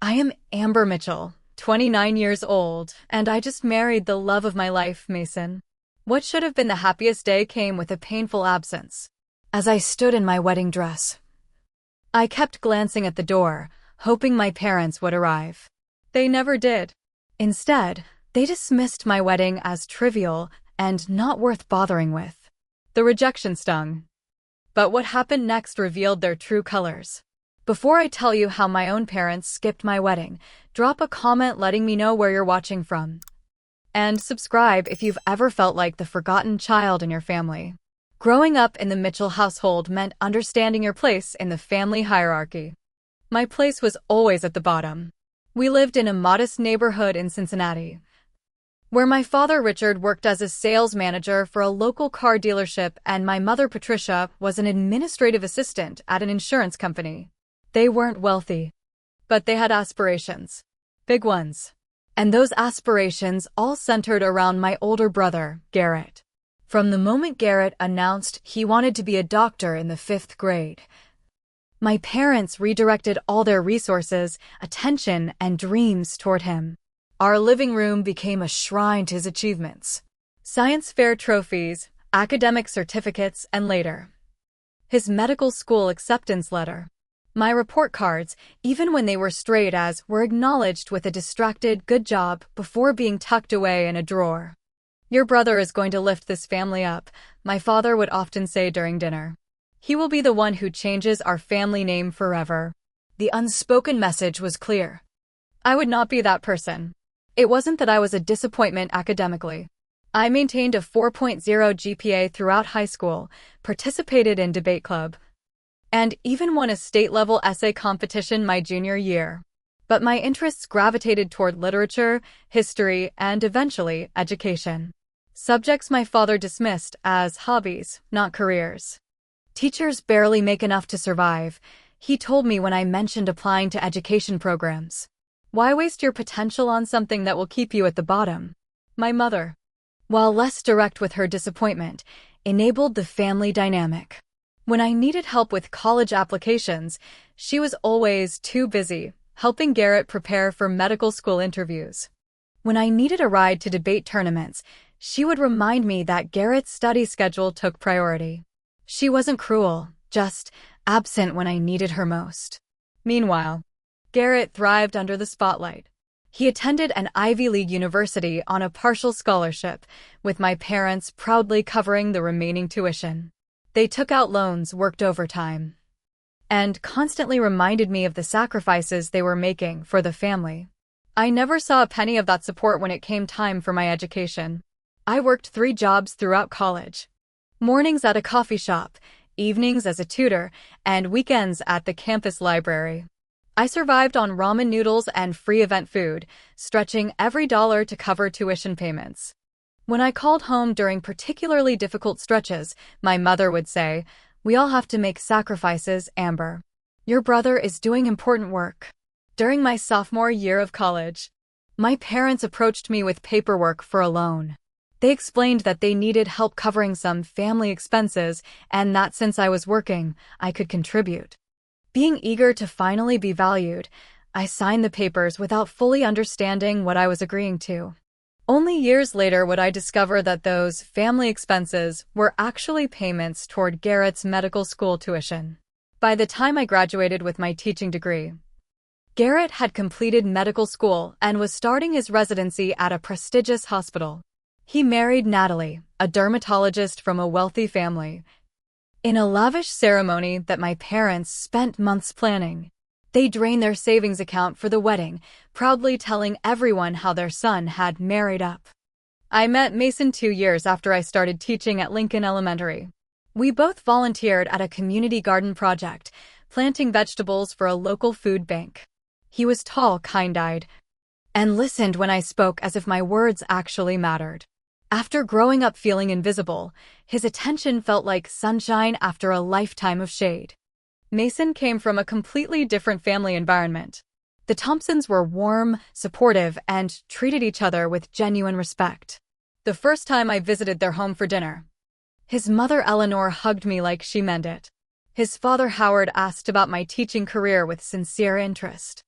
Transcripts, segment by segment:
I am Amber Mitchell, 29 years old, and I just married the love of my life, Mason. What should have been the happiest day came with a painful absence. As I stood in my wedding dress, I kept glancing at the door, hoping my parents would arrive. They never did. Instead, they dismissed my wedding as trivial and not worth bothering with. The rejection stung. But what happened next revealed their true colors. Before I tell you how my own parents skipped my wedding, drop a comment letting me know where you're watching from. And subscribe if you've ever felt like the forgotten child in your family. Growing up in the Mitchell household meant understanding your place in the family hierarchy. My place was always at the bottom. We lived in a modest neighborhood in Cincinnati, where my father Richard worked as a sales manager for a local car dealership and my mother Patricia was an administrative assistant at an insurance company. They weren't wealthy, but they had aspirations. Big ones. And those aspirations all centered around my older brother, Garrett. From the moment Garrett announced he wanted to be a doctor in the 5th grade, my parents redirected all their resources, attention, and dreams toward him. Our living room became a shrine to his achievements. Science fair trophies, academic certificates, and later, his medical school acceptance letter. My report cards, even when they were straight A's, were acknowledged with a distracted "good job" before being tucked away in a drawer. "Your brother is going to lift this family up," my father would often say during dinner. "He will be the one who changes our family name forever." The unspoken message was clear. I would not be that person. It wasn't that I was a disappointment academically. I maintained a 4.0 GPA throughout high school, participated in debate club, and even won a state-level essay competition my junior year. But my interests gravitated toward literature, history, and eventually, education. Subjects my father dismissed as hobbies, not careers. "Teachers barely make enough to survive," he told me when I mentioned applying to education programs. "Why waste your potential on something that will keep you at the bottom?" My mother, while less direct with her disappointment, enabled the family dynamic. When I needed help with college applications, she was always too busy, helping Garrett prepare for medical school interviews. When I needed a ride to debate tournaments, she would remind me that Garrett's study schedule took priority. She wasn't cruel, just absent when I needed her most. Meanwhile, Garrett thrived under the spotlight. He attended an Ivy League university on a partial scholarship, with my parents proudly covering the remaining tuition. They took out loans, worked overtime, and constantly reminded me of the sacrifices they were making for the family. I never saw a penny of that support when it came time for my education. I worked 3 jobs throughout college. Mornings at a coffee shop, evenings as a tutor, and weekends at the campus library. I survived on ramen noodles and free event food, stretching every dollar to cover tuition payments. When I called home during particularly difficult stretches, my mother would say, "We all have to make sacrifices, Amber. Your brother is doing important work." During my sophomore year of college, my parents approached me with paperwork for a loan. They explained that they needed help covering some family expenses and that since I was working, I could contribute. Being eager to finally be valued, I signed the papers without fully understanding what I was agreeing to. Only years later would I discover that those family expenses were actually payments toward Garrett's medical school tuition. By the time I graduated with my teaching degree, Garrett had completed medical school and was starting his residency at a prestigious hospital. He married Natalie, a dermatologist from a wealthy family, in a lavish ceremony that my parents spent months planning. They drained their savings account for the wedding, proudly telling everyone how their son had married up. I met Mason 2 years after I started teaching at Lincoln Elementary. We both volunteered at a community garden project, planting vegetables for a local food bank. He was tall, kind-eyed, and listened when I spoke as if my words actually mattered. After growing up feeling invisible, his attention felt like sunshine after a lifetime of shade. Mason came from a completely different family environment. The Thompsons were warm, supportive, and treated each other with genuine respect. The first time I visited their home for dinner, his mother Eleanor hugged me like she meant it. His father Howard asked about my teaching career with sincere interest.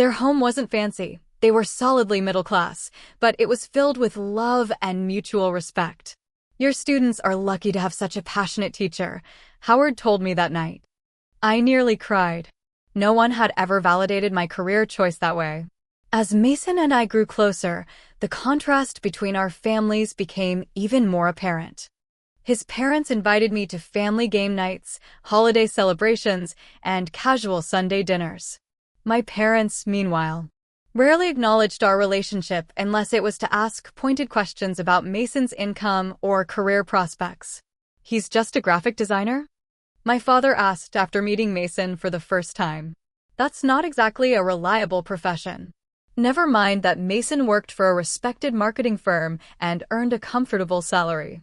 Their home wasn't fancy. They were solidly middle class, but it was filled with love and mutual respect. Your students are lucky to have such a passionate teacher, Howard told me that night. I nearly cried. No one had ever validated my career choice that way. As Mason and I grew closer, the contrast between our families became even more apparent. His parents invited me to family game nights, holiday celebrations, and casual Sunday dinners. My parents, meanwhile, rarely acknowledged our relationship unless it was to ask pointed questions about Mason's income or career prospects. "He's just a graphic designer?" my father asked after meeting Mason for the first time. "That's not exactly a reliable profession." Never mind that Mason worked for a respected marketing firm and earned a comfortable salary.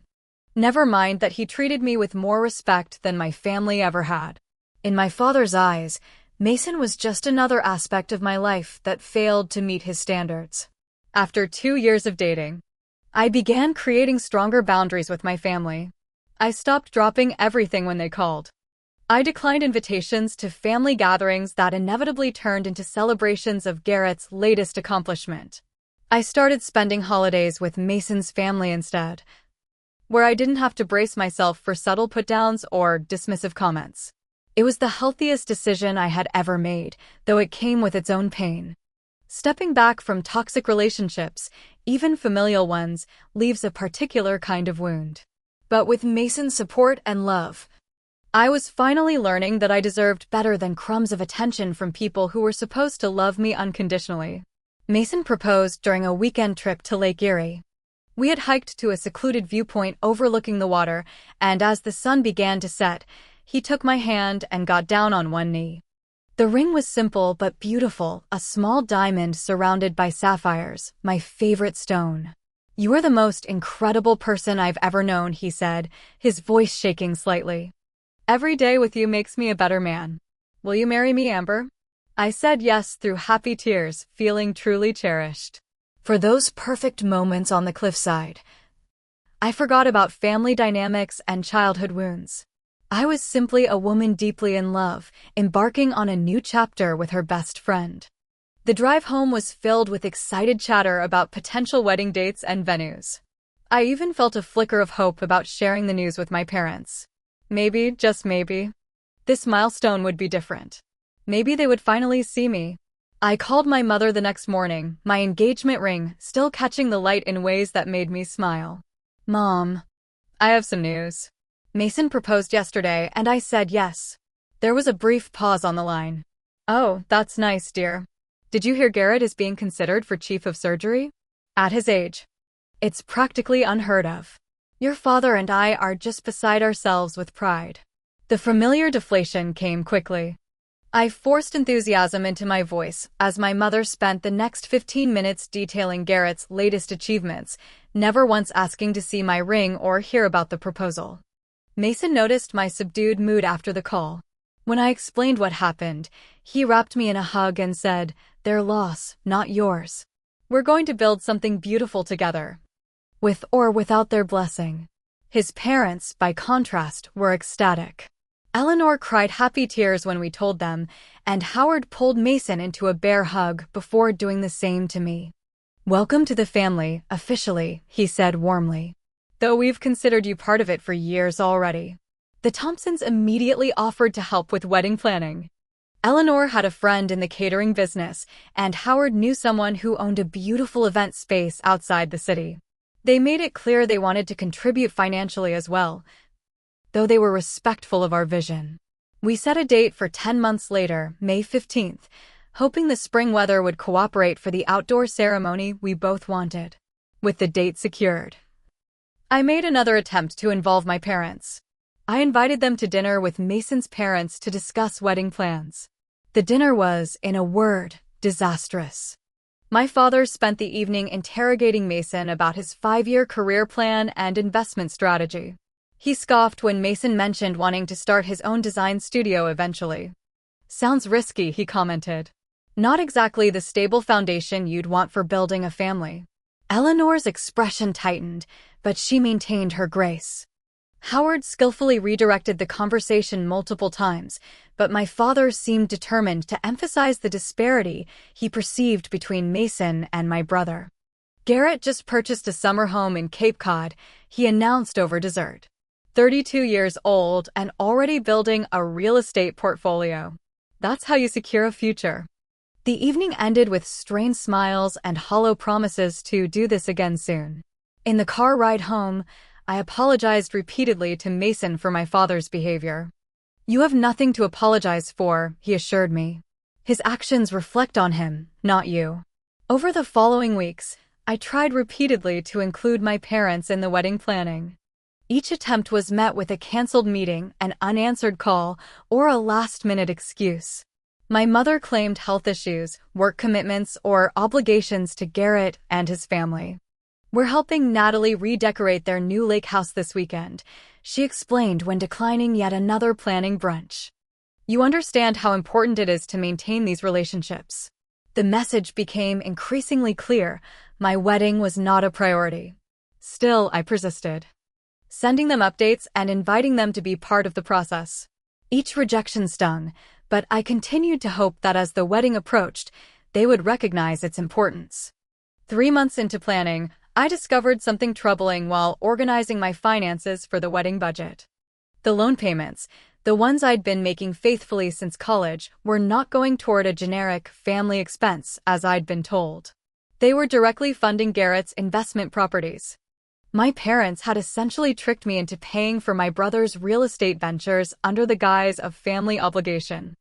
Never mind that he treated me with more respect than my family ever had. In my father's eyes, Mason was just another aspect of my life that failed to meet his standards. After 2 years of dating, I began creating stronger boundaries with my family. I stopped dropping everything when they called. I declined invitations to family gatherings that inevitably turned into celebrations of Garrett's latest accomplishment. I started spending holidays with Mason's family instead, where I didn't have to brace myself for subtle put-downs or dismissive comments. It was the healthiest decision I had ever made, though it came with its own pain. Stepping back from toxic relationships, even familial ones, leaves a particular kind of wound. But with Mason's support and love, I was finally learning that I deserved better than crumbs of attention from people who were supposed to love me unconditionally. Mason proposed during a weekend trip to Lake Erie. We had hiked to a secluded viewpoint overlooking the water, and as the sun began to set, he took my hand and got down on one knee. The ring was simple but beautiful, a small diamond surrounded by sapphires, my favorite stone. "You are the most incredible person I've ever known," he said, his voice shaking slightly. "Every day with you makes me a better man. Will you marry me, Amber?" I said yes through happy tears, feeling truly cherished. For those perfect moments on the cliffside, I forgot about family dynamics and childhood wounds. I was simply a woman deeply in love, embarking on a new chapter with her best friend. The drive home was filled with excited chatter about potential wedding dates and venues. I even felt a flicker of hope about sharing the news with my parents. Maybe, just maybe, this milestone would be different. Maybe they would finally see me. I called my mother the next morning, my engagement ring still catching the light in ways that made me smile. "Mom, I have some news. Mason proposed yesterday, and I said yes." There was a brief pause on the line. "Oh, that's nice, dear. Did you hear Garrett is being considered for chief of surgery? At his age, it's practically unheard of. Your father and I are just beside ourselves with pride." The familiar deflation came quickly. I forced enthusiasm into my voice as my mother spent the next 15 minutes detailing Garrett's latest achievements, never once asking to see my ring or hear about the proposal. Mason noticed my subdued mood after the call. When I explained what happened, he wrapped me in a hug and said, "Their loss, not yours. We're going to build something beautiful together." With or without their blessing. His parents, by contrast, were ecstatic. Eleanor cried happy tears when we told them, and Howard pulled Mason into a bear hug before doing the same to me. "Welcome to the family, officially," he said warmly. "Though we've considered you part of it for years already." The Thompsons immediately offered to help with wedding planning. Eleanor had a friend in the catering business, and Howard knew someone who owned a beautiful event space outside the city. They made it clear they wanted to contribute financially as well, though they were respectful of our vision. We set a date for 10 months later, May 15th, hoping the spring weather would cooperate for the outdoor ceremony we both wanted. With the date secured, I made another attempt to involve my parents. I invited them to dinner with Mason's parents to discuss wedding plans. The dinner was, in a word, disastrous. My father spent the evening interrogating Mason about his 5-year career plan and investment strategy. He scoffed when Mason mentioned wanting to start his own design studio eventually. "Sounds risky," he commented. "Not exactly the stable foundation you'd want for building a family." Eleanor's expression tightened, but she maintained her grace. Howard skillfully redirected the conversation multiple times, but my father seemed determined to emphasize the disparity he perceived between Mason and my brother. Garrett just purchased a summer home in Cape Cod, he announced over dessert. 32 years old and already building a real estate portfolio. That's how you secure a future. The evening ended with strained smiles and hollow promises to do this again soon. In the car ride home, I apologized repeatedly to Mason for my father's behavior. "You have nothing to apologize for," he assured me. "His actions reflect on him, not you." Over the following weeks, I tried repeatedly to include my parents in the wedding planning. Each attempt was met with a canceled meeting, an unanswered call, or a last-minute excuse. My mother claimed health issues, work commitments, or obligations to Garrett and his family. "We're helping Natalie redecorate their new lake house this weekend," she explained when declining yet another planning brunch. "You understand how important it is to maintain these relationships." The message became increasingly clear. My wedding was not a priority. Still, I persisted, sending them updates and inviting them to be part of the process. Each rejection stung, but I continued to hope that as the wedding approached, they would recognize its importance. 3 months into planning, I discovered something troubling while organizing my finances for the wedding budget. The loan payments, the ones I'd been making faithfully since college, were not going toward a generic family expense as I'd been told. They were directly funding Garrett's investment properties. My parents had essentially tricked me into paying for my brother's real estate ventures under the guise of family obligation.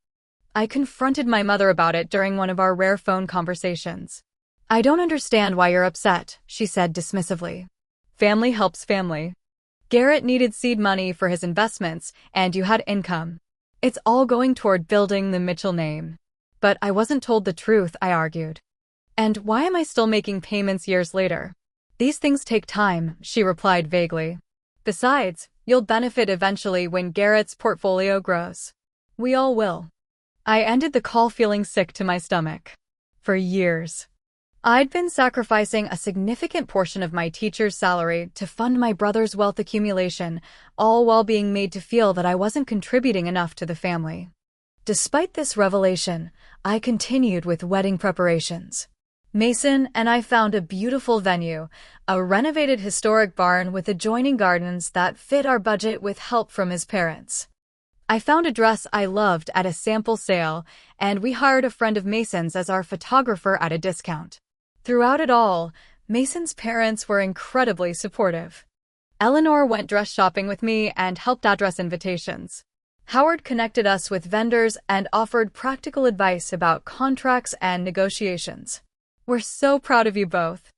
I confronted my mother about it during one of our rare phone conversations. "I don't understand why you're upset," she said dismissively. "Family helps family. Garrett needed seed money for his investments, and you had income. It's all going toward building the Mitchell name." "But I wasn't told the truth," I argued. "And why am I still making payments years later?" "These things take time," she replied vaguely. "Besides, you'll benefit eventually when Garrett's portfolio grows. We all will." I ended the call feeling sick to my stomach. For years, I'd been sacrificing a significant portion of my teacher's salary to fund my brother's wealth accumulation, all while being made to feel that I wasn't contributing enough to the family. Despite this revelation, I continued with wedding preparations. Mason and I found a beautiful venue, a renovated historic barn with adjoining gardens that fit our budget with help from his parents. I found a dress I loved at a sample sale, and we hired a friend of Mason's as our photographer at a discount. Throughout it all, Mason's parents were incredibly supportive. Eleanor went dress shopping with me and helped address invitations. Howard connected us with vendors and offered practical advice about contracts and negotiations. "We're so proud of you both,"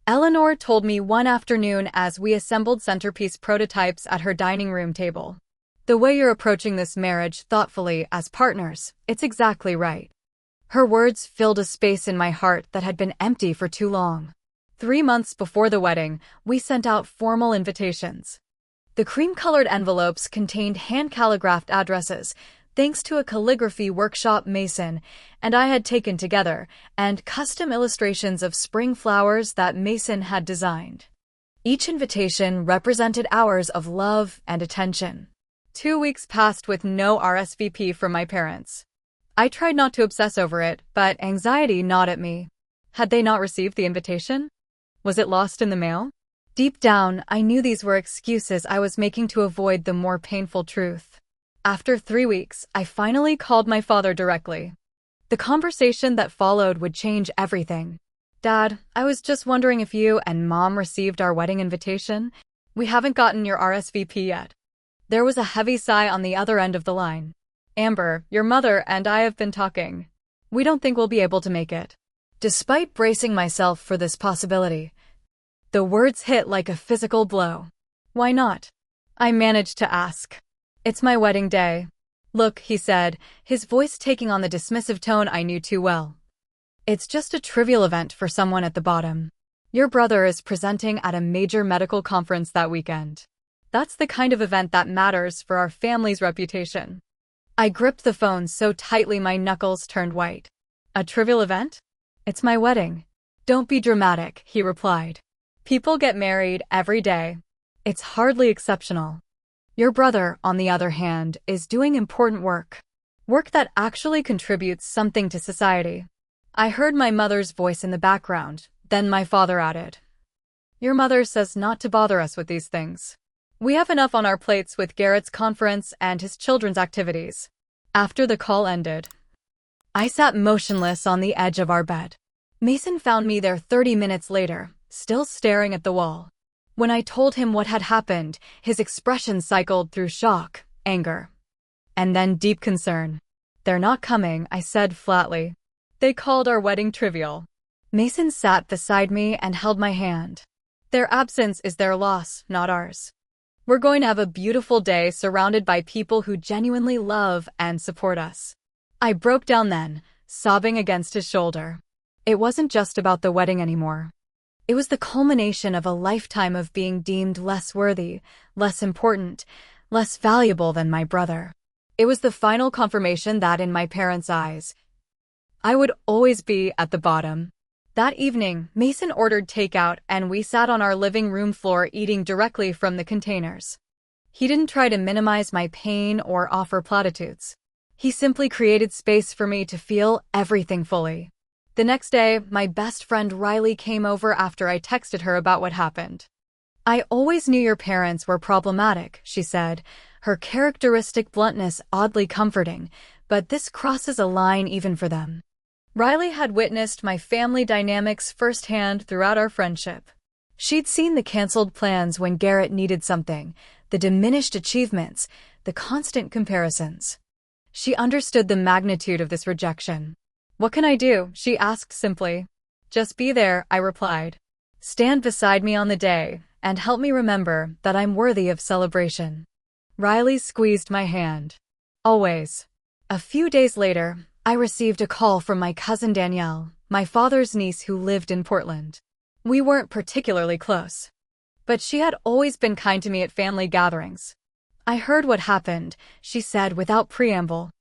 Eleanor told me one afternoon as we assembled centerpiece prototypes at her dining room table. "The way you're approaching this marriage thoughtfully as partners, it's exactly right." Her words filled a space in my heart that had been empty for too long. 3 months before the wedding, we sent out formal invitations. The cream-colored envelopes contained hand-calligraphed addresses, thanks to a calligraphy workshop Mason and I had taken together, and custom illustrations of spring flowers that Mason had designed. Each invitation represented hours of love and attention. 2 weeks passed with no RSVP from my parents. I tried not to obsess over it, but anxiety gnawed at me. Had they not received the invitation? Was it lost in the mail? Deep down, I knew these were excuses I was making to avoid the more painful truth. After 3 weeks, I finally called my father directly. The conversation that followed would change everything. "Dad, I was just wondering if you and Mom received our wedding invitation. We haven't gotten your RSVP yet." There was a heavy sigh on the other end of the line. "Amber, your mother and I have been talking. We don't think we'll be able to make it." Despite bracing myself for this possibility, the words hit like a physical blow. "Why not?" I managed to ask. "It's my wedding day." "Look," he said, his voice taking on the dismissive tone I knew too well. "It's just a trivial event for someone at the bottom. Your brother is presenting at a major medical conference that weekend. That's the kind of event that matters for our family's reputation." I gripped the phone so tightly my knuckles turned white. "A trivial event? It's my wedding." "Don't be dramatic," he replied. "People get married every day. It's hardly exceptional." Your brother, on the other hand, is doing important work. Work that actually contributes something to society. I heard my mother's voice in the background, then my father added, Your mother says not to bother us with these things. We have enough on our plates with Garrett's conference and his children's activities. After the call ended, I sat motionless on the edge of our bed. Mason found me there 30 minutes later, still staring at the wall. When I told him what had happened, his expression cycled through shock, anger, and then deep concern. They're not coming, I said flatly. They called our wedding trivial. Mason sat beside me and held my hand. Their absence is their loss, not ours. We're going to have a beautiful day surrounded by people who genuinely love and support us. I broke down then, sobbing against his shoulder. It wasn't just about the wedding anymore. It was the culmination of a lifetime of being deemed less worthy, less important, less valuable than my brother. It was the final confirmation that in my parents' eyes, I would always be at the bottom. That evening, Mason ordered takeout and we sat on our living room floor eating directly from the containers. He didn't try to minimize my pain or offer platitudes. He simply created space for me to feel everything fully. The next day, my best friend Riley came over after I texted her about what happened. I always knew your parents were problematic, she said, her characteristic bluntness oddly comforting, but this crosses a line even for them. Riley had witnessed my family dynamics firsthand throughout our friendship. She'd seen the canceled plans when Garrett needed something, the diminished achievements, the constant comparisons. She understood the magnitude of this rejection. What can I do? She asked simply. Just be there, I replied. Stand beside me on the day, and help me remember that I'm worthy of celebration. Riley squeezed my hand. Always. A few days later, I received a call from my cousin Danielle, my father's niece who lived in Portland. We weren't particularly close, but she had always been kind to me at family gatherings. I heard what happened, she said without preamble.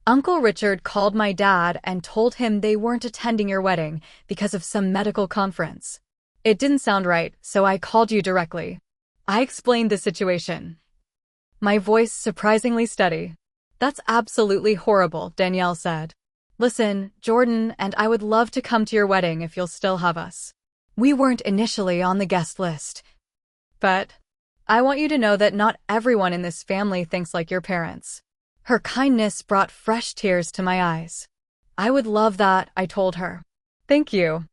Uncle Richard called my dad and told him they weren't attending your wedding because of some medical conference. It didn't sound right, so I called you directly. I explained the situation. My voice surprisingly steady. That's absolutely horrible, Danielle said. Listen, Jordan and I would love to come to your wedding if you'll still have us. We weren't initially on the guest list. But I want you to know that not everyone in this family thinks like your parents. Her kindness brought fresh tears to my eyes. I would love that, I told her. Thank you.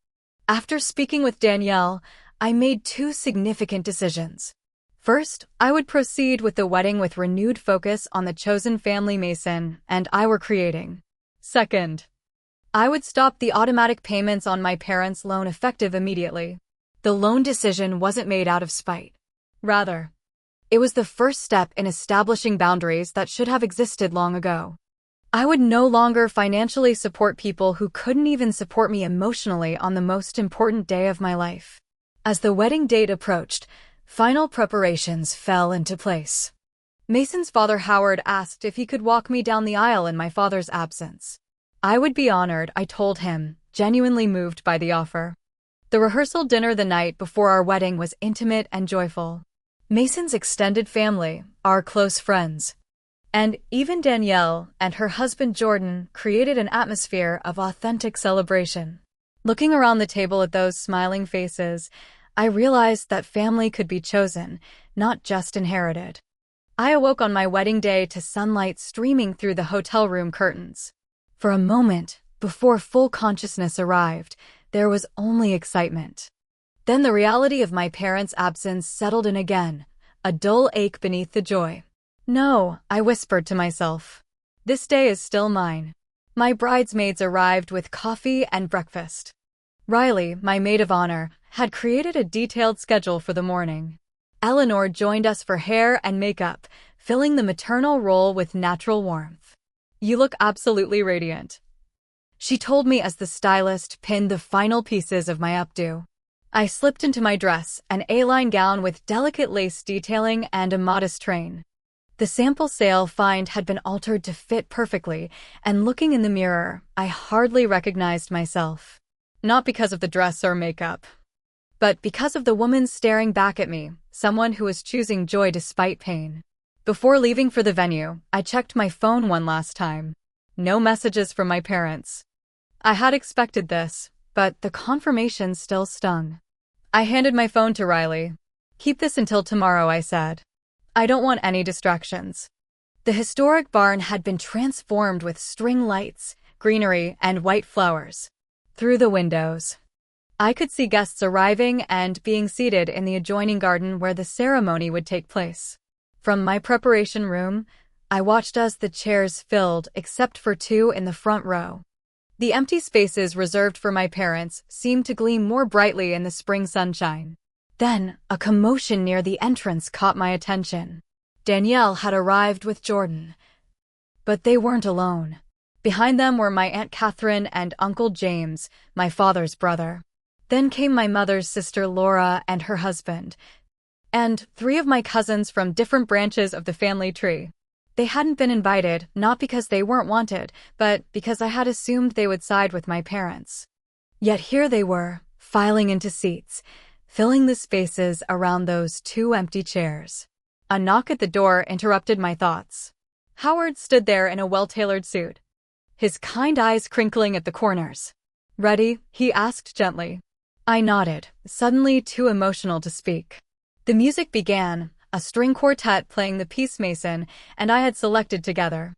After speaking with Danielle, I made two significant decisions. First, I would proceed with the wedding with renewed focus on the chosen family Mason and I were creating. Second, I would stop the automatic payments on my parents' loan effective immediately. The loan decision wasn't made out of spite. Rather, it was the first step in establishing boundaries that should have existed long ago. I would no longer financially support people who couldn't even support me emotionally on the most important day of my life. As the wedding date approached, final preparations fell into place. Mason's father Howard asked if he could walk me down the aisle in my father's absence. I would be honored, I told him, genuinely moved by the offer. The rehearsal dinner the night before our wedding was intimate and joyful. Mason's extended family, our close friends, and even Danielle and her husband Jordan created an atmosphere of authentic celebration. Looking around the table at those smiling faces, I realized that family could be chosen, not just inherited. I awoke on my wedding day to sunlight streaming through the hotel room curtains. For a moment, before full consciousness arrived, there was only excitement. Then the reality of my parents' absence settled in again, a dull ache beneath the joy. No, I whispered to myself. This day is still mine. My bridesmaids arrived with coffee and breakfast. Riley, my maid of honor, had created a detailed schedule for the morning. Eleanor joined us for hair and makeup, filling the maternal role with natural warmth. You look absolutely radiant, she told me as the stylist pinned the final pieces of my updo. I slipped into my dress, an A-line gown with delicate lace detailing and a modest train. The sample sale find had been altered to fit perfectly, and looking in the mirror, I hardly recognized myself. Not because of the dress or makeup, but because of the woman staring back at me, someone who was choosing joy despite pain. Before leaving for the venue, I checked my phone one last time. No messages from my parents. I had expected this, but the confirmation still stung. I handed my phone to Riley. "Keep this until tomorrow," I said. "I don't want any distractions." The historic barn had been transformed with string lights, greenery, and white flowers. Through the windows, I could see guests arriving and being seated in the adjoining garden where the ceremony would take place. From my preparation room, I watched as the chairs filled except for two in the front row. The empty spaces reserved for my parents seemed to gleam more brightly in the spring sunshine. Then, a commotion near the entrance caught my attention. Danielle had arrived with Jordan. But they weren't alone. Behind them were my Aunt Catherine and Uncle James, my father's brother. Then came my mother's sister Laura and her husband, and 3 of my cousins from different branches of the family tree. They hadn't been invited, not because they weren't wanted, but because I had assumed they would side with my parents. Yet here they were, filing into seats, filling the spaces around those 2 empty chairs. A knock at the door interrupted my thoughts. Howard stood there in a well-tailored suit, his kind eyes crinkling at the corners. "Ready?" he asked gently. I nodded, suddenly too emotional to speak. The music began, a string quartet playing the piece Mason and I had selected together.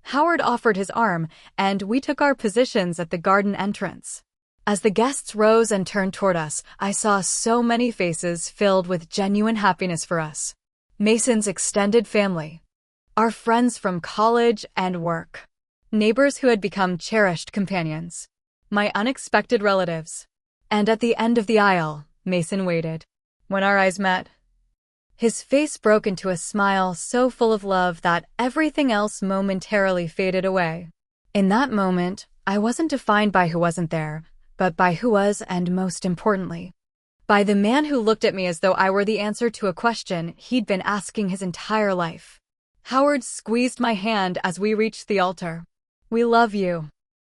Howard offered his arm, and we took our positions at the garden entrance. As the guests rose and turned toward us, I saw so many faces filled with genuine happiness for us. Mason's extended family, our friends from college and work, neighbors who had become cherished companions, my unexpected relatives. And at the end of the aisle, Mason waited. When our eyes met, his face broke into a smile so full of love that everything else momentarily faded away. In that moment, I wasn't defined by who wasn't there, but by who was, and most importantly, by the man who looked at me as though I were the answer to a question he'd been asking his entire life. Howard squeezed my hand as we reached the altar. "We love you,"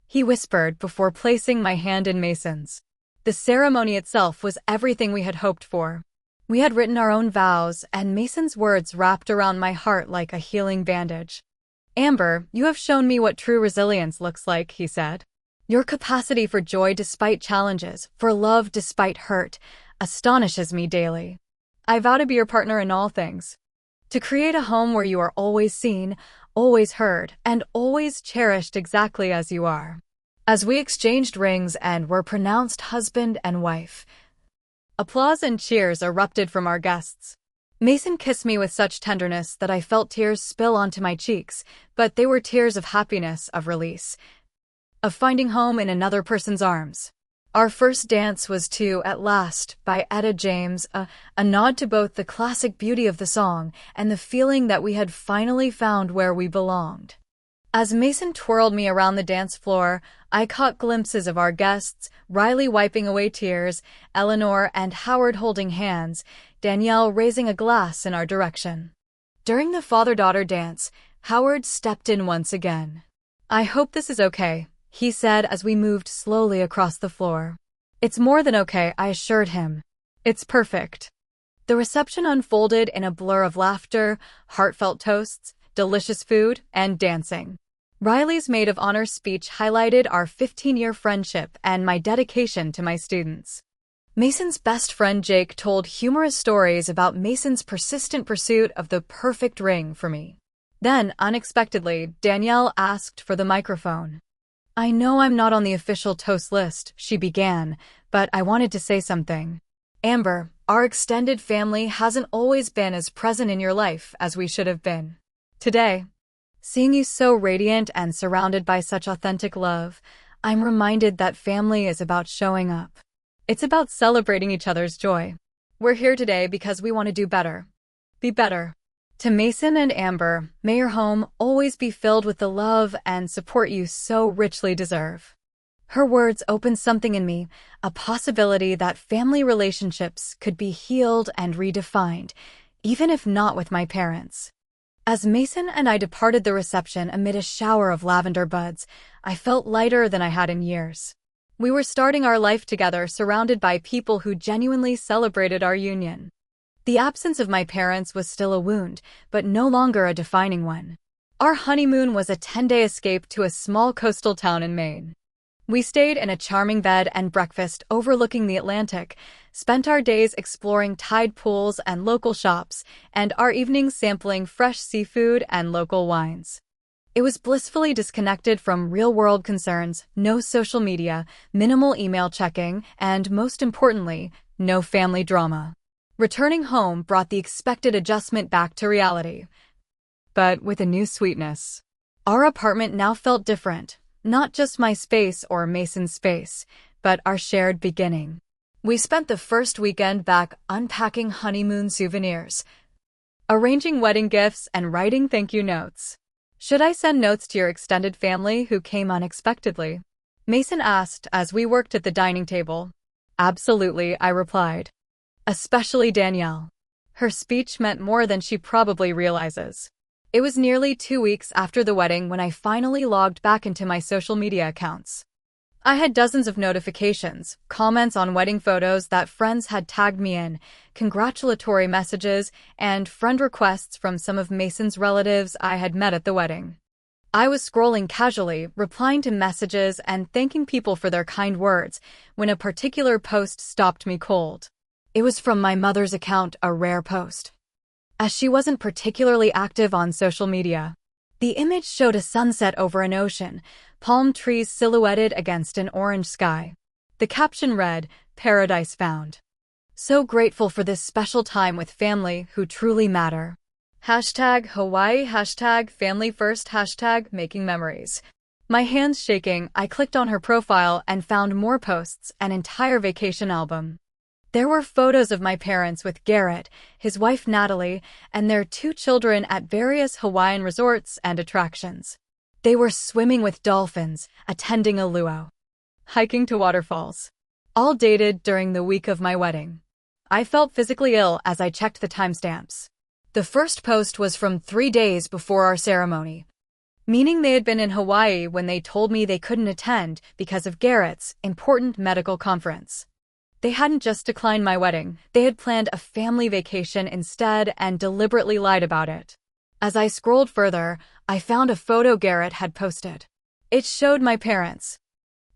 he whispered before placing my hand in Mason's. The ceremony itself was everything we had hoped for. We had written our own vows, and Mason's words wrapped around my heart like a healing bandage. "Amber, you have shown me what true resilience looks like," he said. "Your capacity for joy despite challenges, for love despite hurt, astonishes me daily. I vow to be your partner in all things. To create a home where you are always seen, always heard, and always cherished exactly as you are." As we exchanged rings and were pronounced husband and wife, applause and cheers erupted from our guests. Mason kissed me with such tenderness that I felt tears spill onto my cheeks, but they were tears of happiness, of release, of finding home in another person's arms. Our first dance was to At Last by Etta James, a nod to both the classic beauty of the song and the feeling that we had finally found where we belonged. As Mason twirled me around the dance floor, I caught glimpses of our guests, Riley wiping away tears, Eleanor and Howard holding hands, Danielle raising a glass in our direction. During the father-daughter dance, Howard stepped in once again. "I hope this is okay," he said as we moved slowly across the floor. "It's more than okay," I assured him. "It's perfect." The reception unfolded in a blur of laughter, heartfelt toasts, delicious food, and dancing. Riley's maid of honor speech highlighted our 15-year friendship and my dedication to my students. Mason's best friend Jake told humorous stories about Mason's persistent pursuit of the perfect ring for me. Then, unexpectedly, Danielle asked for the microphone. "I know I'm not on the official toast list," she began, "but I wanted to say something. Amber, our extended family hasn't always been as present in your life as we should have been. Today, seeing you so radiant and surrounded by such authentic love, I'm reminded that family is about showing up. It's about celebrating each other's joy. We're here today because we want to do better. Be better." To Mason and Amber, may your home always be filled with the love and support you so richly deserve. Her words opened something in me, a possibility that family relationships could be healed and redefined, even if not with my parents. As Mason and I departed the reception amid a shower of lavender buds, I felt lighter than I had in years. We were starting our life together, surrounded by people who genuinely celebrated our union. The absence of my parents was still a wound, but no longer a defining one. Our honeymoon was a 10-day escape to a small coastal town in Maine. We stayed in a charming bed and breakfast overlooking the Atlantic, spent our days exploring tide pools and local shops, and our evenings sampling fresh seafood and local wines. It was blissfully disconnected from real-world concerns, no social media, minimal email checking, and most importantly, no family drama. Returning home brought the expected adjustment back to reality, but with a new sweetness. Our apartment now felt different, not just my space or Mason's space, but our shared beginning. We spent the first weekend back unpacking honeymoon souvenirs, arranging wedding gifts, and writing thank you notes. "Should I send notes to your extended family who came unexpectedly?" Mason asked as we worked at the dining table. "Absolutely," I replied. "Especially Danielle." Her speech meant more than she probably realizes. It was nearly 2 weeks after the wedding when I finally logged back into my social media accounts. I had dozens of notifications, comments on wedding photos that friends had tagged me in, congratulatory messages, and friend requests from some of Mason's relatives I had met at the wedding. I was scrolling casually, replying to messages and thanking people for their kind words, when a particular post stopped me cold. It was from my mother's account, a rare post, as she wasn't particularly active on social media. The image showed a sunset over an ocean, palm trees silhouetted against an orange sky. The caption read, "Paradise found. So grateful for this special time with family who truly matter. #Hawaii, #family first, #making memories." My hands shaking, I clicked on her profile and found more posts, an entire vacation album. There were photos of my parents with Garrett, his wife Natalie, and their 2 children at various Hawaiian resorts and attractions. They were swimming with dolphins, attending a luau, hiking to waterfalls. All dated during the week of my wedding. I felt physically ill as I checked the timestamps. The first post was from 3 days before our ceremony, meaning they had been in Hawaii when they told me they couldn't attend because of Garrett's important medical conference. They hadn't just declined my wedding, they had planned a family vacation instead and deliberately lied about it. As I scrolled further, I found a photo Garrett had posted. It showed my parents,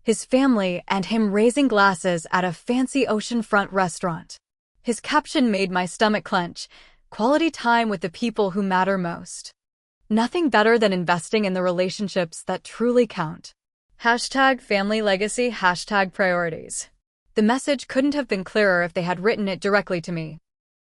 his family, and him raising glasses at a fancy oceanfront restaurant. His caption made my stomach clench, "Quality time with the people who matter most." Nothing better than investing in the relationships that truly count. #family legacy, #priorities. The message couldn't have been clearer if they had written it directly to me.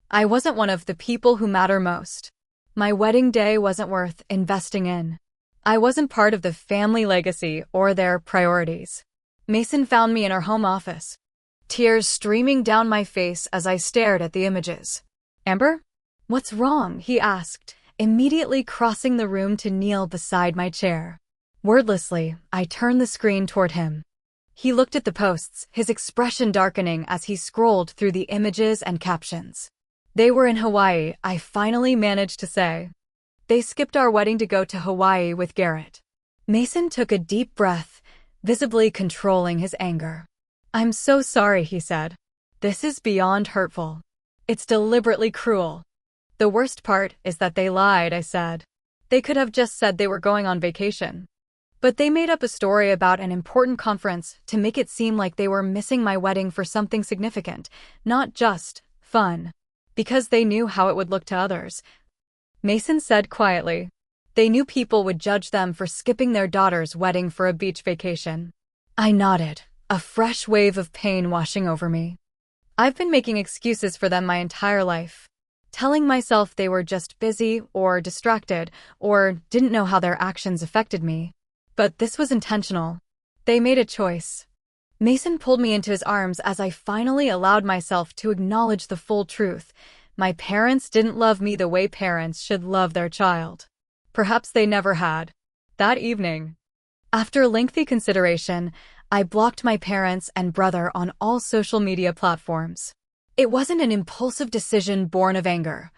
I wasn't one of the people who matter most. My wedding day wasn't worth investing in. I wasn't part of the family legacy or their priorities. Mason found me in our home office, tears streaming down my face as I stared at the images. "Amber? What's wrong?" he asked, immediately crossing the room to kneel beside my chair. Wordlessly, I turned the screen toward him. He looked at the posts, his expression darkening as he scrolled through the images and captions. "They were in Hawaii," I finally managed to say. "They skipped our wedding to go to Hawaii with Garrett." Mason took a deep breath, visibly controlling his anger. "I'm so sorry," he said. "This is beyond hurtful. It's deliberately cruel." "The worst part is that they lied," I said. "They could have just said they were going on vacation. But they made up a story about an important conference to make it seem like they were missing my wedding for something significant, not just fun, because they knew how it would look to others." Mason said quietly. "They knew people would judge them for skipping their daughter's wedding for a beach vacation." I nodded, a fresh wave of pain washing over me. I've been making excuses for them my entire life, telling myself they were just busy or distracted or didn't know how their actions affected me. But this was intentional. They made a choice. Mason pulled me into his arms as I finally allowed myself to acknowledge the full truth. My parents didn't love me the way parents should love their child. Perhaps they never had. That evening, after lengthy consideration, I blocked my parents and brother on all social media platforms. It wasn't an impulsive decision born of anger,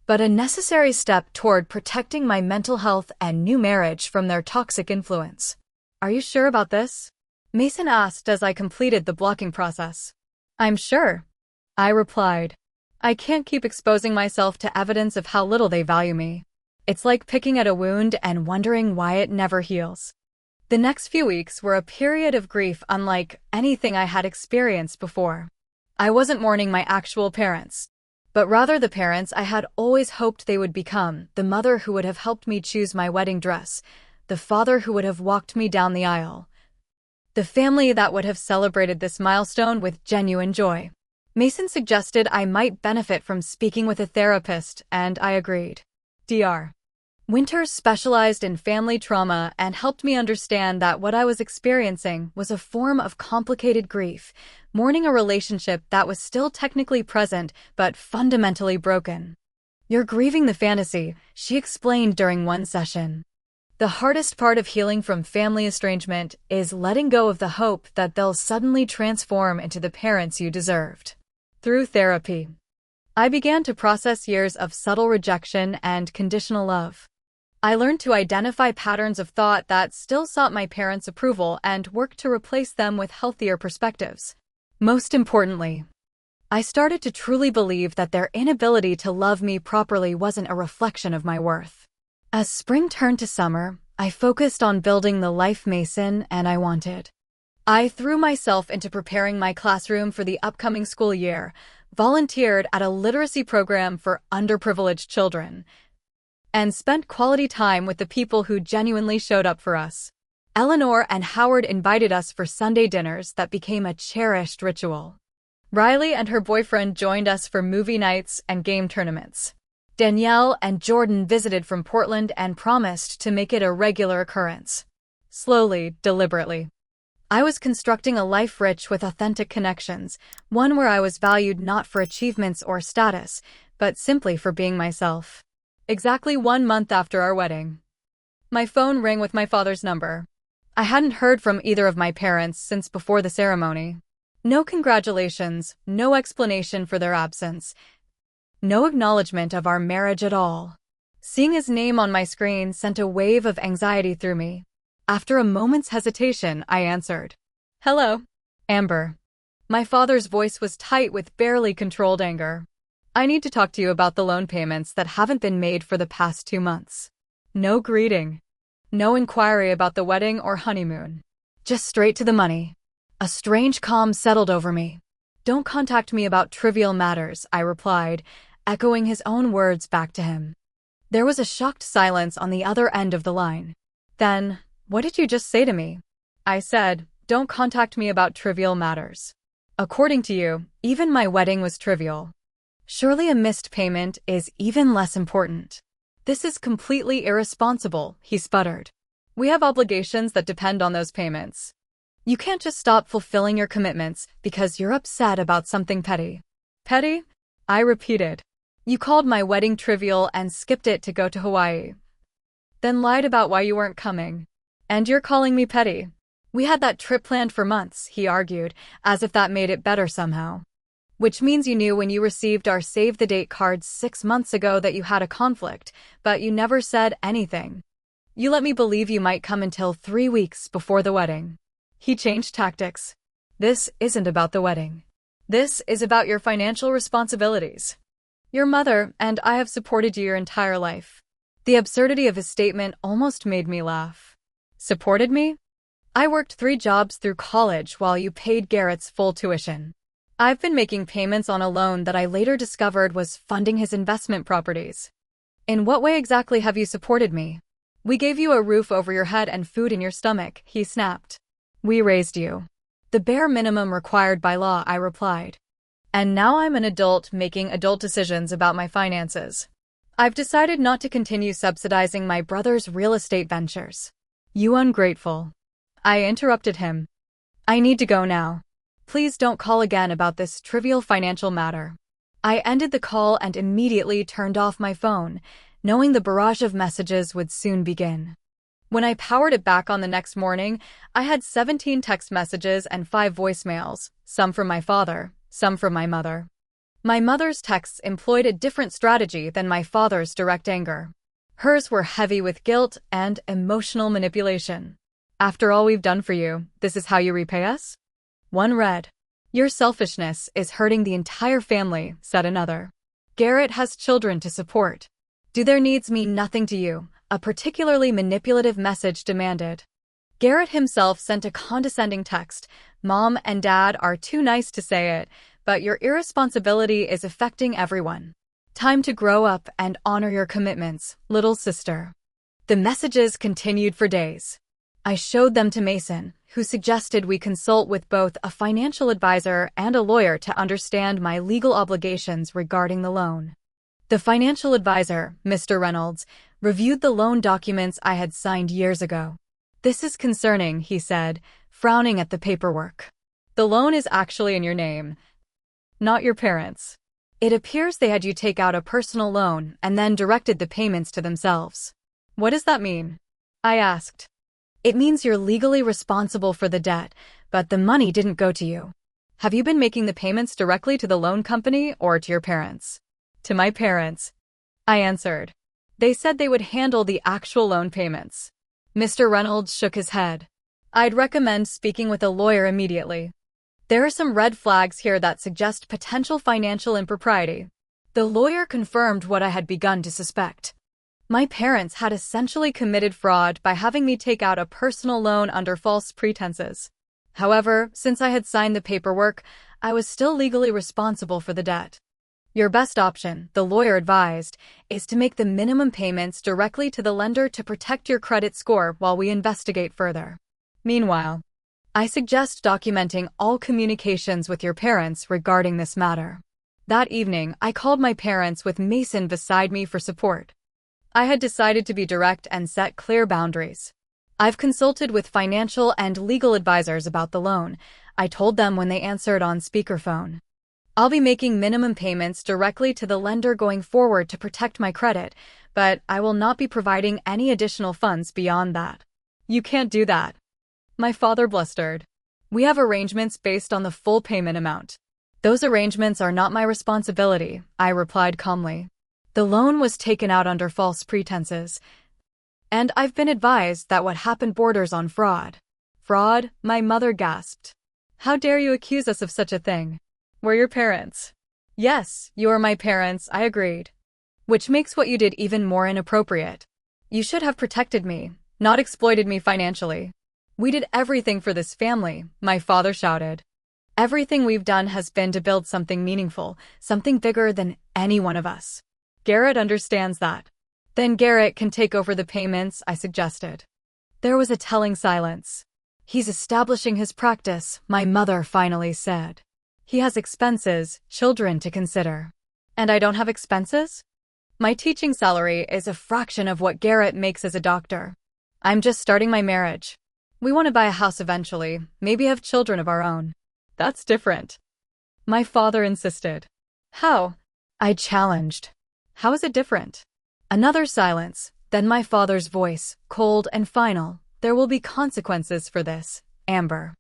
but a necessary step toward protecting my mental health and new marriage from their toxic influence. "Are you sure about this?" Mason asked as I completed the blocking process. "I'm sure," I replied. I can't keep exposing myself to evidence of how little they value me. It's like picking at a wound and wondering why it never heals. The next few weeks were a period of grief unlike anything I had experienced before. I wasn't mourning my actual parents, but rather the parents I had always hoped they would become, the mother who would have helped me choose my wedding dress, the father who would have walked me down the aisle, the family that would have celebrated this milestone with genuine joy. Mason suggested I might benefit from speaking with a therapist, and I agreed. Dr. Winters specialized in family trauma and helped me understand that what I was experiencing was a form of complicated grief, mourning a relationship that was still technically present but fundamentally broken. You're grieving the fantasy, she explained during one session. The hardest part of healing from family estrangement is letting go of the hope that they'll suddenly transform into the parents you deserved. Through therapy, I began to process years of subtle rejection and conditional love. I learned to identify patterns of thought that still sought my parents' approval and work to replace them with healthier perspectives. Most importantly, I started to truly believe that their inability to love me properly wasn't a reflection of my worth. As spring turned to summer, I focused on building the life Mason and I wanted. I threw myself into preparing my classroom for the upcoming school year, volunteered at a literacy program for underprivileged children, and spent quality time with the people who genuinely showed up for us. Eleanor and Howard invited us for Sunday dinners that became a cherished ritual. Riley and her boyfriend joined us for movie nights and game tournaments. Danielle and Jordan visited from Portland and promised to make it a regular occurrence. Slowly, deliberately, I was constructing a life rich with authentic connections, one where I was valued not for achievements or status, but simply for being myself. Exactly 1 month after our wedding, my phone rang with my father's number. I hadn't heard from either of my parents since before the ceremony. No congratulations, no explanation for their absence, no acknowledgement of our marriage at all. Seeing his name on my screen sent a wave of anxiety through me. After a moment's hesitation, I answered. Hello, Amber. My father's voice was tight with barely controlled anger. I need to talk to you about the loan payments that haven't been made for the past 2 months. No greeting. No inquiry about the wedding or honeymoon. Just straight to the money. A strange calm settled over me. Don't contact me about trivial matters, I replied, echoing his own words back to him. There was a shocked silence on the other end of the line. Then, what did you just say to me? I said, don't contact me about trivial matters. According to you, even my wedding was trivial. Surely a missed payment is even less important. This is completely irresponsible, he sputtered. We have obligations that depend on those payments. You can't just stop fulfilling your commitments because you're upset about something petty. Petty? I repeated. You called my wedding trivial and skipped it to go to Hawaii. Then lied about why you weren't coming. And you're calling me petty. We had that trip planned for months, he argued, as if that made it better somehow. Which means you knew when you received our save-the-date cards 6 months ago that you had a conflict, but you never said anything. You let me believe you might come until 3 weeks before the wedding. He changed tactics. This isn't about the wedding. This is about your financial responsibilities. Your mother and I have supported you your entire life. The absurdity of his statement almost made me laugh. Supported me? I worked 3 jobs through college while you paid Garrett's full tuition. I've been making payments on a loan that I later discovered was funding his investment properties. In what way exactly have you supported me? We gave you a roof over your head and food in your stomach, he snapped. We raised you. The bare minimum required by law, I replied. And now I'm an adult making adult decisions about my finances. I've decided not to continue subsidizing my brother's real estate ventures. You ungrateful. I interrupted him. I need to go now. Please don't call again about this trivial financial matter. I ended the call and immediately turned off my phone, knowing the barrage of messages would soon begin. When I powered it back on the next morning, I had 17 text messages and 5 voicemails, some from my father, some from my mother. My mother's texts employed a different strategy than my father's direct anger. Hers were heavy with guilt and emotional manipulation. After all we've done for you, this is how you repay us? One read, Your selfishness is hurting the entire family, said another. Garrett has children to support. Do their needs mean nothing to you? A particularly manipulative message demanded. Garrett himself sent a condescending text. Mom and Dad are too nice to say it, but your irresponsibility is affecting everyone. Time to grow up and honor your commitments, little sister. The messages continued for days. I showed them to Mason, who suggested we consult with both a financial advisor and a lawyer to understand my legal obligations regarding the loan. The financial advisor, Mr. Reynolds, reviewed the loan documents I had signed years ago. This is concerning, he said, frowning at the paperwork. The loan is actually in your name, not your parents'. It appears they had you take out a personal loan and then directed the payments to themselves. What does that mean? I asked. It means you're legally responsible for the debt, but the money didn't go to you. Have you been making the payments directly to the loan company or to your parents? To my parents, I answered. They said they would handle the actual loan payments. Mr. Reynolds shook his head. I'd recommend speaking with a lawyer immediately. There are some red flags here that suggest potential financial impropriety. The lawyer confirmed what I had begun to suspect. My parents had essentially committed fraud by having me take out a personal loan under false pretenses. However, since I had signed the paperwork, I was still legally responsible for the debt. Your best option, the lawyer advised, is to make the minimum payments directly to the lender to protect your credit score while we investigate further. Meanwhile, I suggest documenting all communications with your parents regarding this matter. That evening, I called my parents with Mason beside me for support. I had decided to be direct and set clear boundaries. I've consulted with financial and legal advisors about the loan, I told them when they answered on speakerphone. I'll be making minimum payments directly to the lender going forward to protect my credit, but I will not be providing any additional funds beyond that. You can't do that. My father blustered. We have arrangements based on the full payment amount. Those arrangements are not my responsibility, I replied calmly. The loan was taken out under false pretenses, and I've been advised that what happened borders on fraud. Fraud? My mother gasped. How dare you accuse us of such a thing? We're your parents. Yes, you are my parents, I agreed. Which makes what you did even more inappropriate. You should have protected me, not exploited me financially. We did everything for this family, my father shouted. Everything we've done has been to build something meaningful, something bigger than any one of us. Garrett understands that. Then Garrett can take over the payments, I suggested. There was a telling silence. He's establishing his practice, my mother finally said. He has expenses, children to consider. And I don't have expenses? My teaching salary is a fraction of what Garrett makes as a doctor. I'm just starting my marriage. We want to buy a house eventually, maybe have children of our own. That's different. My father insisted. How? I challenged. How is it different? Another silence, then my father's voice, cold and final. There will be consequences for this, Amber.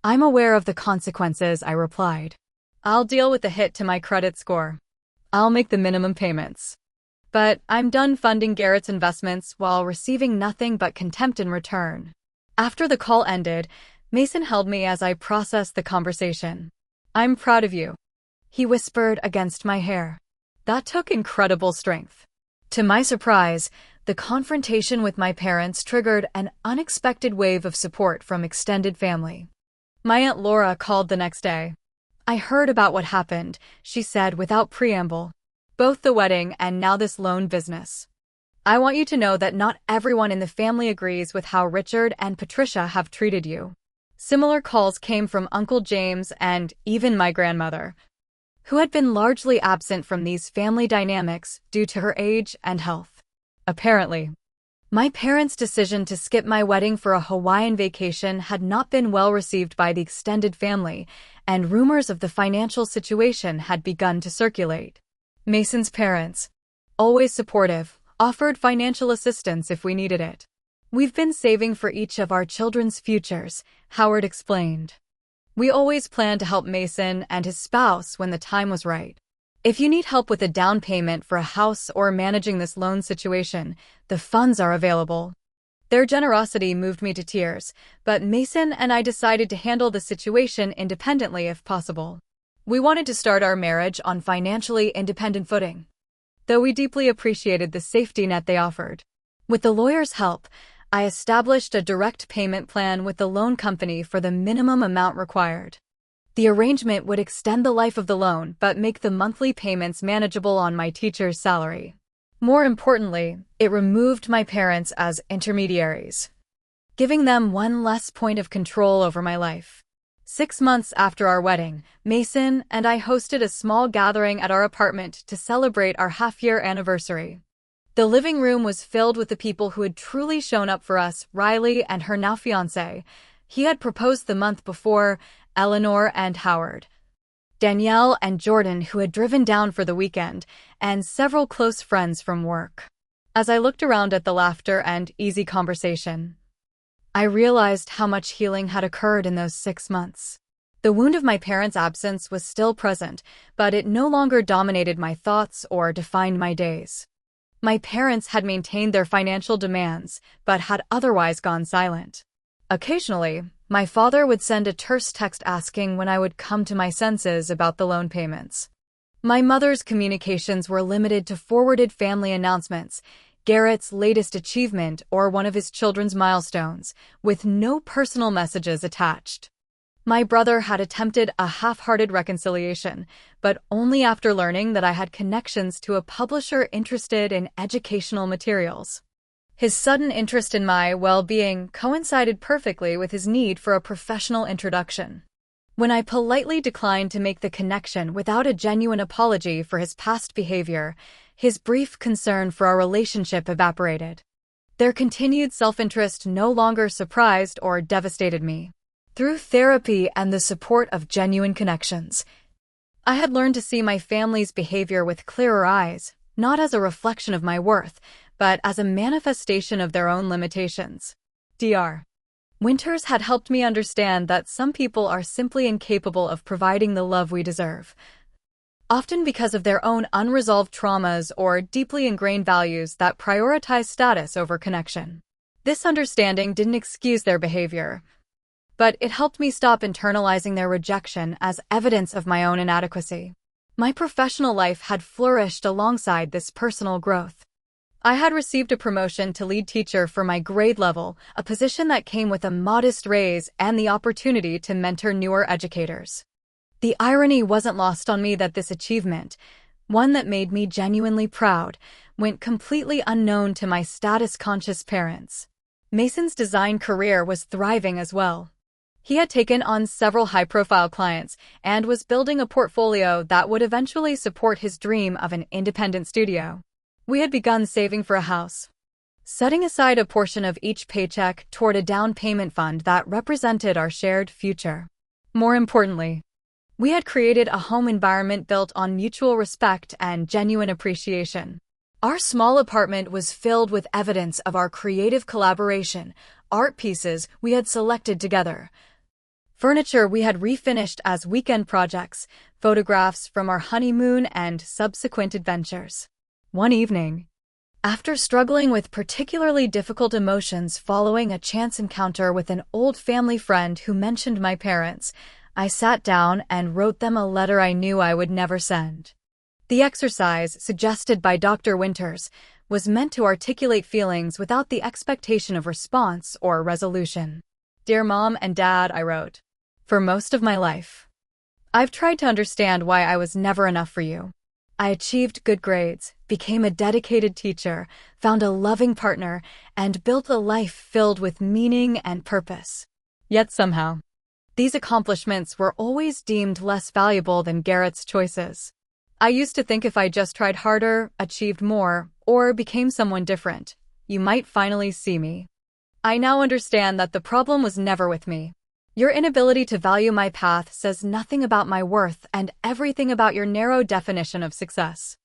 I'm aware of the consequences, I replied. I'll deal with the hit to my credit score. I'll make the minimum payments. But I'm done funding Garrett's investments while receiving nothing but contempt in return. After the call ended, Mason held me as I processed the conversation. I'm proud of you, he whispered against my hair. That took incredible strength. To my surprise, the confrontation with my parents triggered an unexpected wave of support from extended family. My Aunt Laura called the next day. I heard about what happened, she said without preamble. Both the wedding and now this loan business. I want you to know that not everyone in the family agrees with how Richard and Patricia have treated you. Similar calls came from Uncle James and even my grandmother, who had been largely absent from these family dynamics due to her age and health. Apparently, my parents' decision to skip my wedding for a Hawaiian vacation had not been well received by the extended family, and rumors of the financial situation had begun to circulate. Mason's parents, always supportive, offered financial assistance if we needed it. We've been saving for each of our children's futures, Howard explained. We always planned to help Mason and his spouse when the time was right. If you need help with a down payment for a house or managing this loan situation, the funds are available. Their generosity moved me to tears, but Mason and I decided to handle the situation independently if possible. We wanted to start our marriage on financially independent footing, though we deeply appreciated the safety net they offered. With the lawyer's help, I established a direct payment plan with the loan company for the minimum amount required. The arrangement would extend the life of the loan but make the monthly payments manageable on my teacher's salary. More importantly, it removed my parents as intermediaries, giving them one less point of control over my life. 6 months after our wedding, Mason and I hosted a small gathering at our apartment to celebrate our half-year anniversary. The living room was filled with the people who had truly shown up for us: Riley and her now fiancé. He had proposed the month before, Eleanor and Howard, Danielle and Jordan, who had driven down for the weekend, and several close friends from work. As I looked around at the laughter and easy conversation, I realized how much healing had occurred in those 6 months. The wound of my parents' absence was still present, but it no longer dominated my thoughts or defined my days. My parents had maintained their financial demands, but had otherwise gone silent. Occasionally, my father would send a terse text asking when I would come to my senses about the loan payments. My mother's communications were limited to forwarded family announcements, Garrett's latest achievement or one of his children's milestones, with no personal messages attached. My brother had attempted a half-hearted reconciliation, but only after learning that I had connections to a publisher interested in educational materials. His sudden interest in my well-being coincided perfectly with his need for a professional introduction. When I politely declined to make the connection without a genuine apology for his past behavior, his brief concern for our relationship evaporated. Their continued self-interest no longer surprised or devastated me. Through therapy and the support of genuine connections, I had learned to see my family's behavior with clearer eyes, not as a reflection of my worth, but as a manifestation of their own limitations. Dr. Winters had helped me understand that some people are simply incapable of providing the love we deserve, often because of their own unresolved traumas or deeply ingrained values that prioritize status over connection. This understanding didn't excuse their behavior, but it helped me stop internalizing their rejection as evidence of my own inadequacy. My professional life had flourished alongside this personal growth. I had received a promotion to lead teacher for my grade level, a position that came with a modest raise and the opportunity to mentor newer educators. The irony wasn't lost on me that this achievement, one that made me genuinely proud, went completely unknown to my status-conscious parents. Mason's design career was thriving as well. He had taken on several high-profile clients and was building a portfolio that would eventually support his dream of an independent studio. We had begun saving for a house, setting aside a portion of each paycheck toward a down payment fund that represented our shared future. More importantly, we had created a home environment built on mutual respect and genuine appreciation. Our small apartment was filled with evidence of our creative collaboration, art pieces we had selected together, furniture we had refinished as weekend projects, photographs from our honeymoon and subsequent adventures. One evening, after struggling with particularly difficult emotions following a chance encounter with an old family friend who mentioned my parents, I sat down and wrote them a letter I knew I would never send. The exercise, suggested by Dr. Winters, was meant to articulate feelings without the expectation of response or resolution. Dear Mom and Dad, I wrote, for most of my life, I've tried to understand why I was never enough for you. I achieved good grades, became a dedicated teacher, found a loving partner, and built a life filled with meaning and purpose. Yet somehow, these accomplishments were always deemed less valuable than Garrett's choices. I used to think if I just tried harder, achieved more, or became someone different, you might finally see me. I now understand that the problem was never with me. Your inability to value my path says nothing about my worth and everything about your narrow definition of success.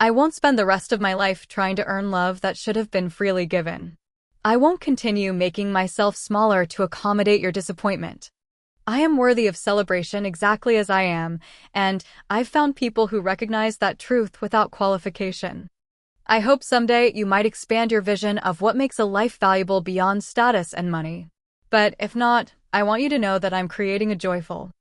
I won't spend the rest of my life trying to earn love that should have been freely given. I won't continue making myself smaller to accommodate your disappointment. I am worthy of celebration exactly as I am, and I've found people who recognize that truth without qualification. I hope someday you might expand your vision of what makes a life valuable beyond status and money. But if not, I want you to know that I'm creating a joyful,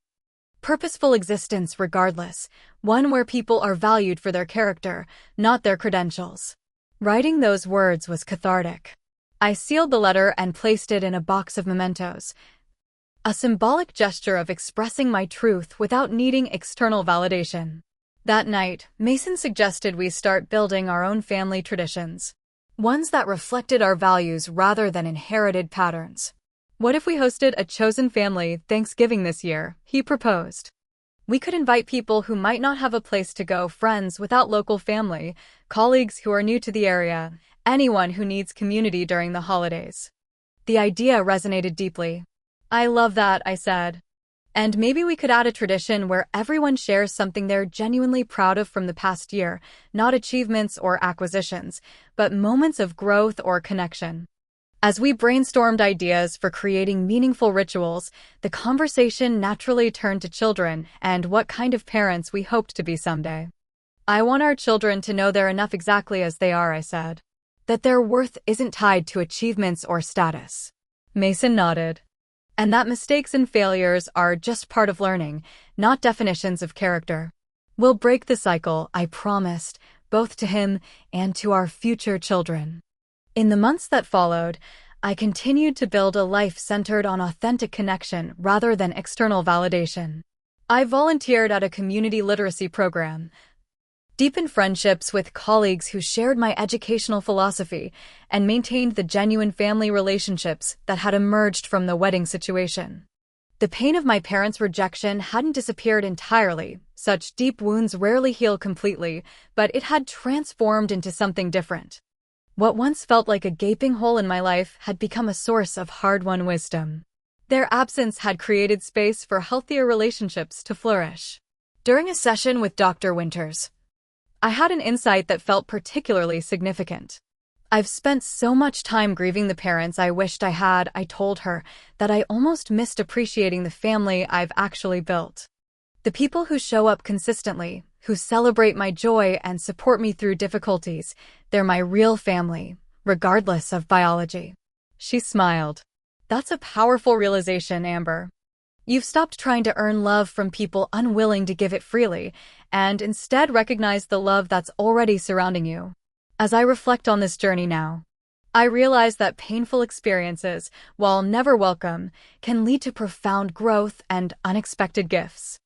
purposeful existence regardless, one where people are valued for their character, not their credentials. Writing those words was cathartic. I sealed the letter and placed it in a box of mementos, a symbolic gesture of expressing my truth without needing external validation. That night, Mason suggested we start building our own family traditions, ones that reflected our values rather than inherited patterns. What if we hosted a chosen family Thanksgiving this year? He proposed. We could invite people who might not have a place to go, friends without local family, colleagues who are new to the area, anyone who needs community during the holidays. The idea resonated deeply. I love that, I said. And maybe we could add a tradition where everyone shares something they're genuinely proud of from the past year, not achievements or acquisitions, but moments of growth or connection. As we brainstormed ideas for creating meaningful rituals, the conversation naturally turned to children and what kind of parents we hoped to be someday. I want our children to know they're enough exactly as they are, I said. That their worth isn't tied to achievements or status. Mason nodded. And that mistakes and failures are just part of learning, not definitions of character. We'll break the cycle, I promised, both to him and to our future children. In the months that followed, I continued to build a life centered on authentic connection rather than external validation. I volunteered at a community literacy program, deepened friendships with colleagues who shared my educational philosophy, and maintained the genuine family relationships that had emerged from the wedding situation. The pain of my parents' rejection hadn't disappeared entirely. Such deep wounds rarely heal completely, but it had transformed into something different. What once felt like a gaping hole in my life had become a source of hard-won wisdom. Their absence had created space for healthier relationships to flourish. During a session with Dr. Winters, I had an insight that felt particularly significant. I've spent so much time grieving the parents I wished I had, I told her, that I almost missed appreciating the family I've actually built. The people who show up consistently, who celebrate my joy and support me through difficulties, they're my real family, regardless of biology. She smiled. That's a powerful realization, Amber. You've stopped trying to earn love from people unwilling to give it freely, and instead recognize the love that's already surrounding you. As I reflect on this journey now, I realize that painful experiences, while never welcome, can lead to profound growth and unexpected gifts.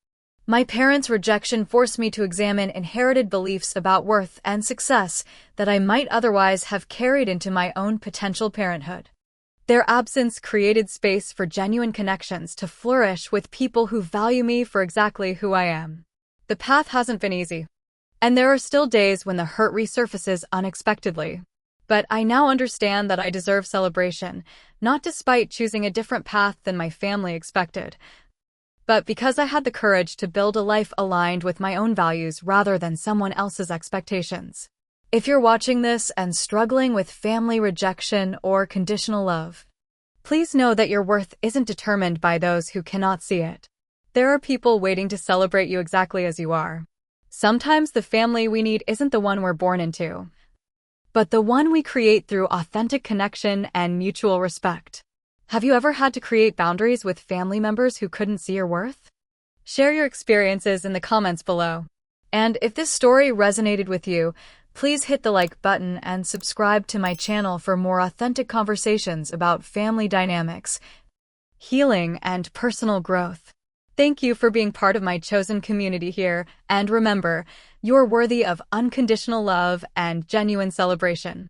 My parents' rejection forced me to examine inherited beliefs about worth and success that I might otherwise have carried into my own potential parenthood. Their absence created space for genuine connections to flourish with people who value me for exactly who I am. The path hasn't been easy, and there are still days when the hurt resurfaces unexpectedly. But I now understand that I deserve celebration, not despite choosing a different path than my family expected, but because I had the courage to build a life aligned with my own values rather than someone else's expectations. If you're watching this and struggling with family rejection or conditional love, please know that your worth isn't determined by those who cannot see it. There are people waiting to celebrate you exactly as you are. Sometimes the family we need isn't the one we're born into, but the one we create through authentic connection and mutual respect. Have you ever had to create boundaries with family members who couldn't see your worth? Share your experiences in the comments below. And if this story resonated with you, please hit the like button and subscribe to my channel for more authentic conversations about family dynamics, healing, and personal growth. Thank you for being part of my chosen community here, and remember, you're worthy of unconditional love and genuine celebration.